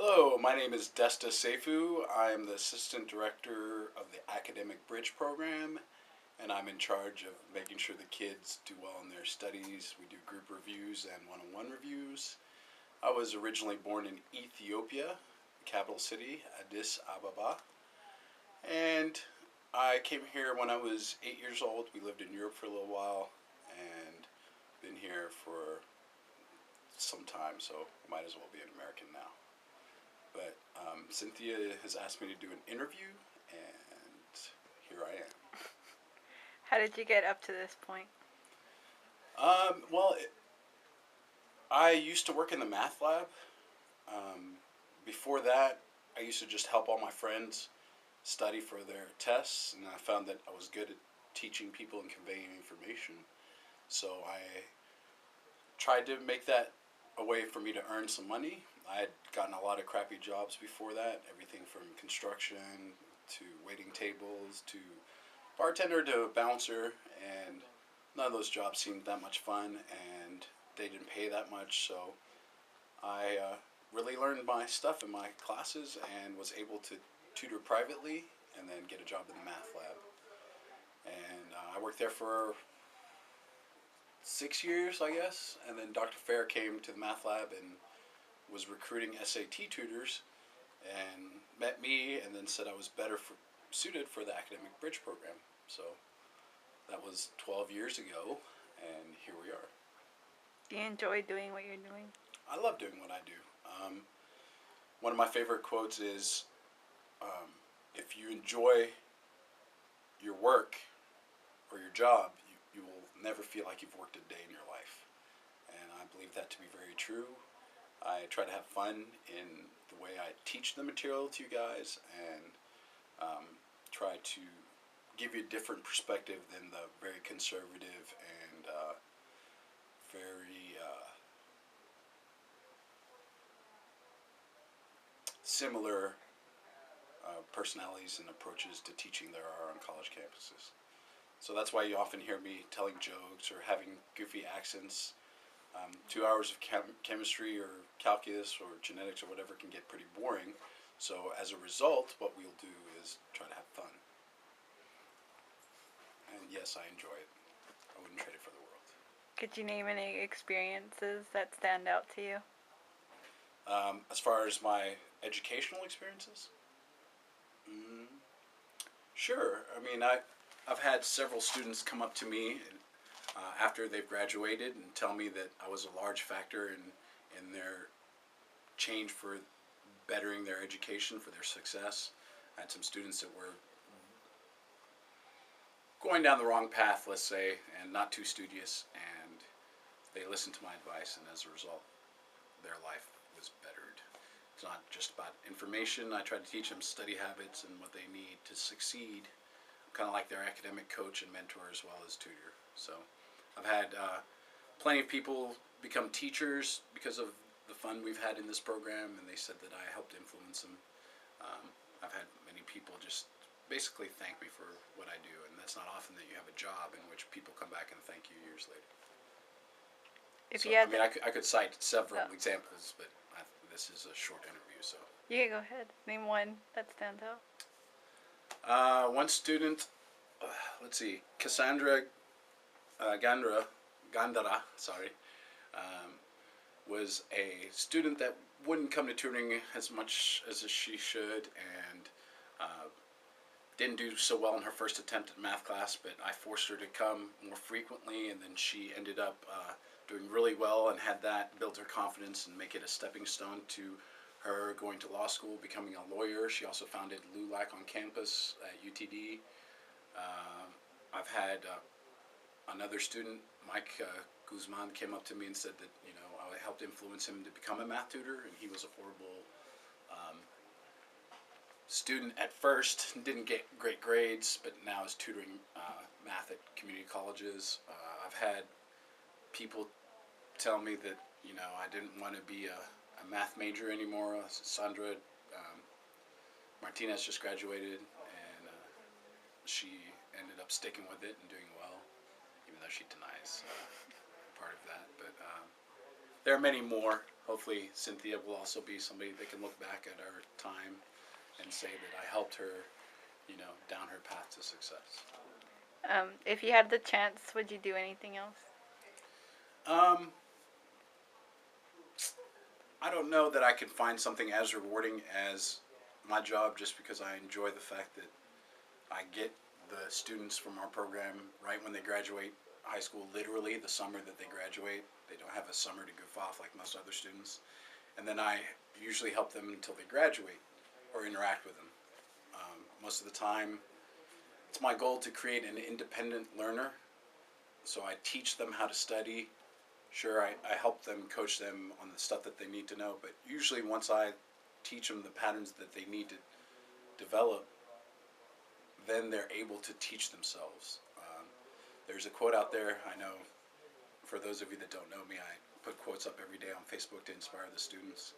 Hello, my name is Desta Seifu. I'm the Assistant Director of the Academic Bridge Program, and I'm in charge of making sure the kids do well in their studies. We do group reviews and one-on-one reviews. I was originally born in Ethiopia, the capital city, Addis Ababa, and I came here when I was 8 years old. We lived in Europe for a little while and been here for some time, so might as well be an American now. But Cynthia has asked me to do an interview, and here I am. How did you get up to this point? Well, I used to work in the math lab. Um, Before that, I used to just help all my friends study for their tests, and I found that I was good at teaching people and conveying information. So I tried to make that a way for me to earn some money. I had gotten a lot of crappy jobs before that, everything from construction to waiting tables to bartender to bouncer, and none of those jobs seemed that much fun, and they didn't pay that much. So I really learned my stuff in my classes and was able to tutor privately and then get a job in the math lab. And I worked there for 6 years, I guess, and then Dr. Fair came to the math lab and was recruiting SAT tutors and met me and then said I was suited for the academic bridge program. So that was 12 years ago, and here we are. Do you enjoy doing what you're doing? I love doing what I do. One of my favorite quotes is, if you enjoy your work or your job, you will never feel like you've worked a day in your life. And I believe that to be very true. I try to have fun in the way I teach the material to you guys and try to give you a different perspective than the very conservative and very similar personalities and approaches to teaching there are on college campuses. So that's why you often hear me telling jokes or having goofy accents. 2 hours of chemistry or calculus or genetics or whatever can get pretty boring. So as a result, what we'll do is try to have fun. And yes, I enjoy it. I wouldn't trade it for the world. Could you name any experiences that stand out to you? As far as my educational experiences, mm, sure. I mean, I've had several students come up to me after they've graduated and tell me that I was a large factor in their change for bettering their education, for their success. I had some students that were going down the wrong path, let's say, and not too studious, and they listened to my advice, and as a result, their life was bettered. It's not just about information. I try to teach them study habits and what they need to succeed. I'm kind of like their academic coach and mentor as well as tutor. So I've had plenty of people become teachers because of the fun we've had in this program, and they said that I helped influence them. I've had many people just basically thank me for what I do, and that's not often that you have a job in which people come back and thank you years later. If So, you I had mean, I could cite several examples, but this is a short interview, so. you can go ahead. Name one that stands out. One student, let's see, Cassandra Gandara, sorry, um, was a student that wouldn't come to tutoring as much as she should, and didn't do so well in her first attempt at math class, but I forced her to come more frequently, and then she ended up doing really well and had that build her confidence and make it a stepping stone to her going to law school, becoming a lawyer. She also founded LULAC on campus at UTD. I've had another student, Mike Guzman, came up to me and said that I helped influence him to become a math tutor, and he was a horrible student at first, didn't get great grades, but now is tutoring math at community colleges. I've had people tell me that I didn't want to be a math major anymore. Sandra Martinez just graduated, and she ended up sticking with it and doing well, even though she denies part of that. But there are many more. Hopefully, Cynthia will also be somebody that can look back at our time and say that I helped her, down her path to success. If you had the chance, would you do anything else? Um, I don't know that I can find something as rewarding as my job, just because I enjoy the fact that I get the students from our program right when they graduate high school, literally the summer that they graduate. They don't have a summer to goof off like most other students. And then I usually help them until they graduate or interact with them. Most of the time, it's my goal to create an independent learner. So I teach them how to study. Sure, I help them, coach them on the stuff that they need to know, but usually once I teach them the patterns that they need to develop, then they're able to teach themselves. There's a quote out there, I know for those of you that don't know me, I put quotes up every day on Facebook to inspire the students.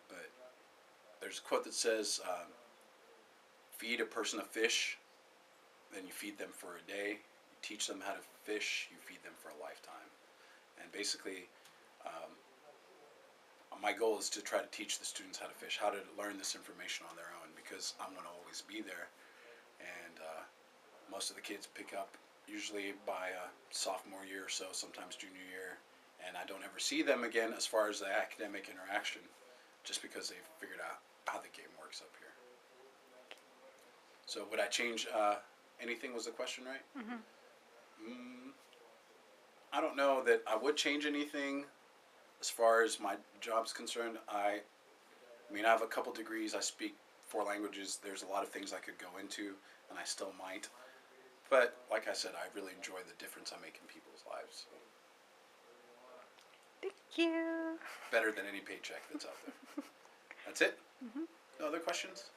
But there's a quote that says, feed a person a fish, then you feed them for a day. You teach them how to fish, you feed them for a lifetime. And basically, my goal is to try to teach the students how to fish, how to learn this information on their own, because I'm going to always be there. And most of the kids pick up usually by sophomore year or so, sometimes junior year, and I don't ever see them again as far as the academic interaction, just because they've figured out how the game works up here. So would I change anything, was the question, right? I don't know that I would change anything as far as my job's concerned. I mean, I have a couple degrees. I speak 4 languages. There's a lot of things I could go into, and I still might. But like I said, I really enjoy the difference I make in people's lives. So Thank you. better than any paycheck that's out there. That's it? No other questions?